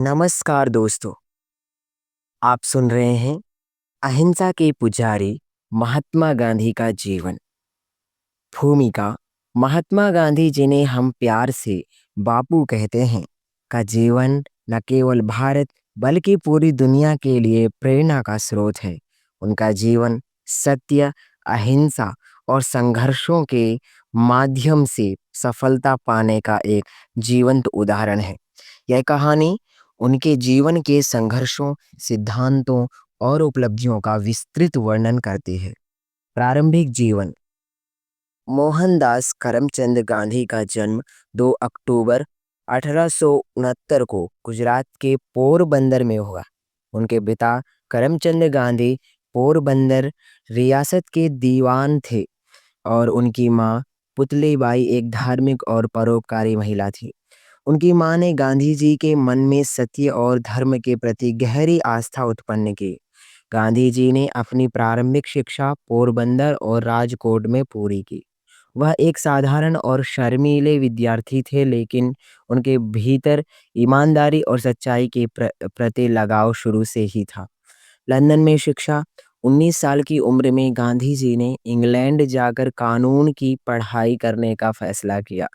नमस्कार दोस्तों, आप सुन रहे हैं अहिंसा के पुजारी महात्मा गांधी का जीवन। भूमिका महात्मा गांधी जिन्हें हम प्यार से बापू कहते हैं, का जीवन न केवल भारत बल्कि पूरी दुनिया के लिए प्रेरणा का स्रोत है। उनका जीवन सत्य, अहिंसा और संघर्षों के माध्यम से सफलता पाने का एक जीवंत उदाहरण है। यह कहानी उनके जीवन के संघर्षों, सिद्धांतों और उपलब्धियों का विस्तृत वर्णन करती है। प्रारंभिक जीवन मोहनदास करमचंद गांधी का जन्म 2 अक्टूबर 1869 को गुजरात के पोरबंदर में हुआ। उनके पिता करमचंद गांधी पोरबंदर रियासत के दीवान थे और उनकी मां पुतलीबाई एक धार्मिक और परोपकारी महिला थी। उनकी मां ने गांधी जी के मन में सत्य और धर्म के प्रति गहरी आस्था उत्पन्न की। गांधी जी ने अपनी प्रारंभिक शिक्षा पोरबंदर और राजकोट में पूरी की। वह एक साधारण और शर्मीले विद्यार्थी थे, लेकिन उनके भीतर ईमानदारी और सच्चाई के प्रति लगाव शुरू से ही था। लंदन में शिक्षा 19 साल की उम्र में गांधी जी ने इंग्लैंड जाकर कानून की पढ़ाई करने का फैसला किया।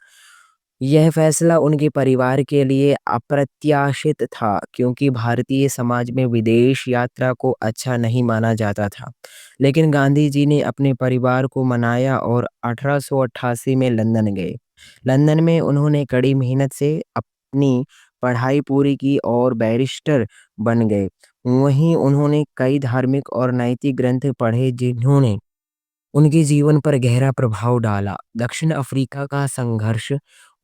यह फैसला उनके परिवार के लिए अप्रत्याशित था, क्योंकि भारतीय समाज में विदेश यात्रा को अच्छा नहीं माना जाता था। लेकिन गांधी जी ने अपने परिवार को मनाया और 1888 में लंदन गए। लंदन में उन्होंने कड़ी मेहनत से अपनी पढ़ाई पूरी की और बैरिस्टर बन गए। वहीं उन्होंने कई धार्मिक और नैतिक ग्रंथ पढ़े जिन्होंने उनके जीवन पर गहरा प्रभाव डाला। दक्षिण अफ्रीका का संघर्ष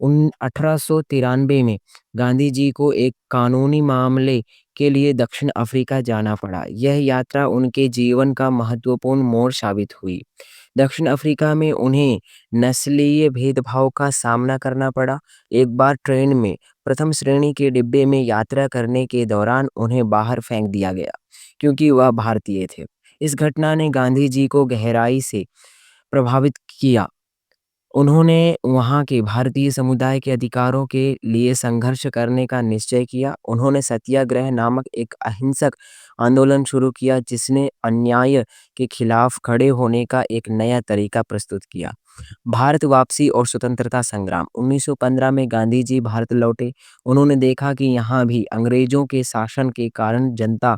उन 1893 में गांधी जी को एक कानूनी मामले के लिए दक्षिण अफ्रीका जाना पड़ा। यह यात्रा उनके जीवन का महत्वपूर्ण मोड़ साबित हुई। दक्षिण अफ्रीका में उन्हें नस्लीय भेदभाव का सामना करना पड़ा। एक बार ट्रेन में प्रथम श्रेणी के डिब्बे में यात्रा करने के दौरान उन्हें बाहर फेंक दिया गया, क्योंकि वह भारतीय थे। इस घटना ने गांधी जी को गहराई से प्रभावित किया। उन्होंने वहाँ के भारतीय समुदाय के अधिकारों के लिए संघर्ष करने का निश्चय किया। उन्होंने सत्याग्रह नामक एक अहिंसक आंदोलन शुरू किया, जिसने अन्याय के खिलाफ खड़े होने का एक नया तरीका प्रस्तुत किया। भारत वापसी और स्वतंत्रता संग्राम 1915 में गांधी जी भारत लौटे। उन्होंने देखा कि यहाँ भी अंग्रेजों के शासन के कारण जनता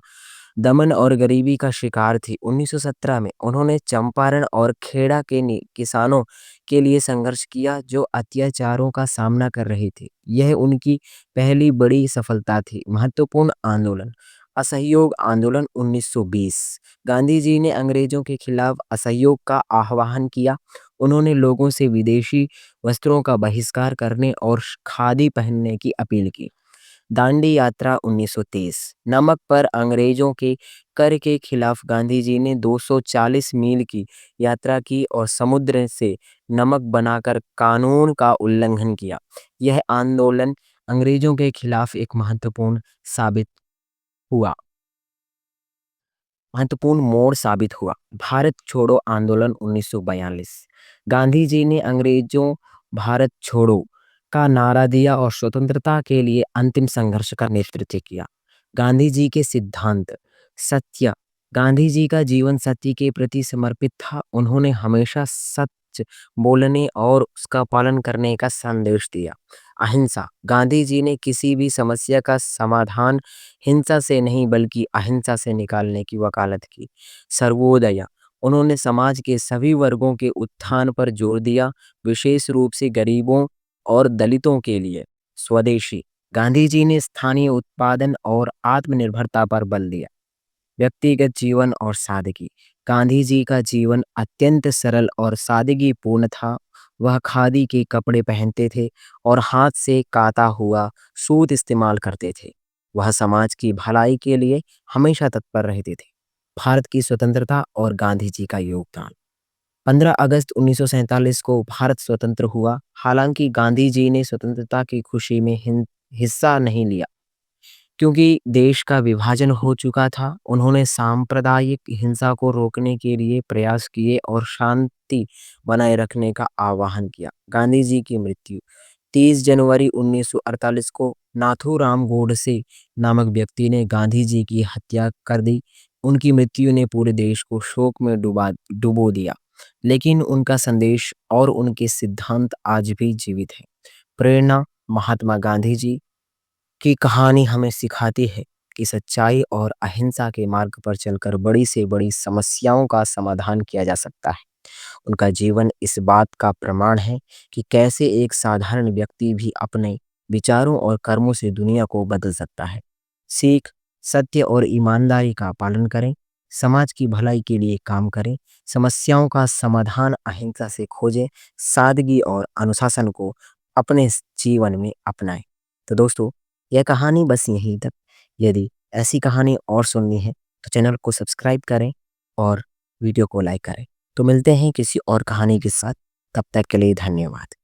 दमन और गरीबी का शिकार थी। 1917 में उन्होंने चंपारण और खेड़ा के किसानों के लिए संघर्ष किया, जो अत्याचारों का सामना कर रहे थे। यह उनकी पहली बड़ी सफलता थी। महत्वपूर्ण आंदोलन असहयोग आंदोलन 1920। गांधी जी ने अंग्रेजों के खिलाफ असहयोग का आह्वान किया। उन्होंने लोगों से विदेशी वस्त्रों का बहिष्कार करने और खादी पहनने की अपील की। दांडी यात्रा 1923। नमक पर अंग्रेजों के कर के खिलाफ गांधी जी ने 240 मील की यात्रा की और समुद्र से नमक बनाकर कानून का उल्लंघन किया। यह आंदोलन अंग्रेजों के खिलाफ एक साबित हुआ महत्वपूर्ण मोड़ साबित हुआ। भारत छोड़ो आंदोलन 1942। गांधी जी ने अंग्रेजों भारत छोड़ो का नारा दिया और स्वतंत्रता के लिए अंतिम संघर्ष का नेतृत्व किया। गांधी जी के सिद्धांत सत्य गांधी जी का जीवन सत्य के प्रति समर्पित था। उन्होंने हमेशा सच बोलने और उसका पालन करने का संदेश दिया। अहिंसा गांधी जी ने किसी भी समस्या का समाधान हिंसा से नहीं बल्कि अहिंसा से निकालने की वकालत की। सर्वोदय उन्होंने समाज के सभी वर्गों के उत्थान पर जोर दिया, विशेष रूप से गरीबों और दलितों के लिए। स्वदेशी गांधी जी ने स्थानीय उत्पादन और आत्मनिर्भरता पर बल दिया। व्यक्तिगत जीवन और सादगी गांधी जी का जीवन अत्यंत सरल और सादगीपूर्ण था। वह खादी के कपड़े पहनते थे और हाथ से काता हुआ सूत इस्तेमाल करते थे। वह समाज की भलाई के लिए हमेशा तत्पर रहते थे। भारत की स्वतंत्रता और गांधी जी का योगदान 15 अगस्त 1947 को भारत स्वतंत्र हुआ। हालांकि गांधी जी ने स्वतंत्रता की खुशी में हिस्सा नहीं लिया, क्योंकि देश का विभाजन हो चुका था। उन्होंने सांप्रदायिक हिंसा को रोकने के लिए प्रयास किए और शांति बनाए रखने का आह्वान किया। गांधी जी की मृत्यु 30 जनवरी 1948 को नाथूराम गोडसे नामक व्यक्ति ने गांधी जी की हत्या कर दी। उनकी मृत्यु ने पूरे देश को शोक में डुबो दिया, लेकिन उनका संदेश और उनके सिद्धांत आज भी जीवित हैं। प्रेरणा: महात्मा गांधी जी की कहानी हमें सिखाती है कि सच्चाई और अहिंसा के मार्ग पर चलकर बड़ी से बड़ी समस्याओं का समाधान किया जा सकता है। उनका जीवन इस बात का प्रमाण है कि कैसे एक साधारण व्यक्ति भी अपने विचारों और कर्मों से दुनिया को बदल सकता है। सीख: सत्य और ईमानदारी का पालन करें, समाज की भलाई के लिए काम करें, समस्याओं का समाधान अहिंसा से खोजें, सादगी और अनुशासन को अपने जीवन में अपनाएं। तो दोस्तों, यह कहानी बस यहीं तक। यदि ऐसी कहानी और सुननी है तो चैनल को सब्सक्राइब करें और वीडियो को लाइक करें। तो मिलते हैं किसी और कहानी के साथ। तब तक के लिए धन्यवाद।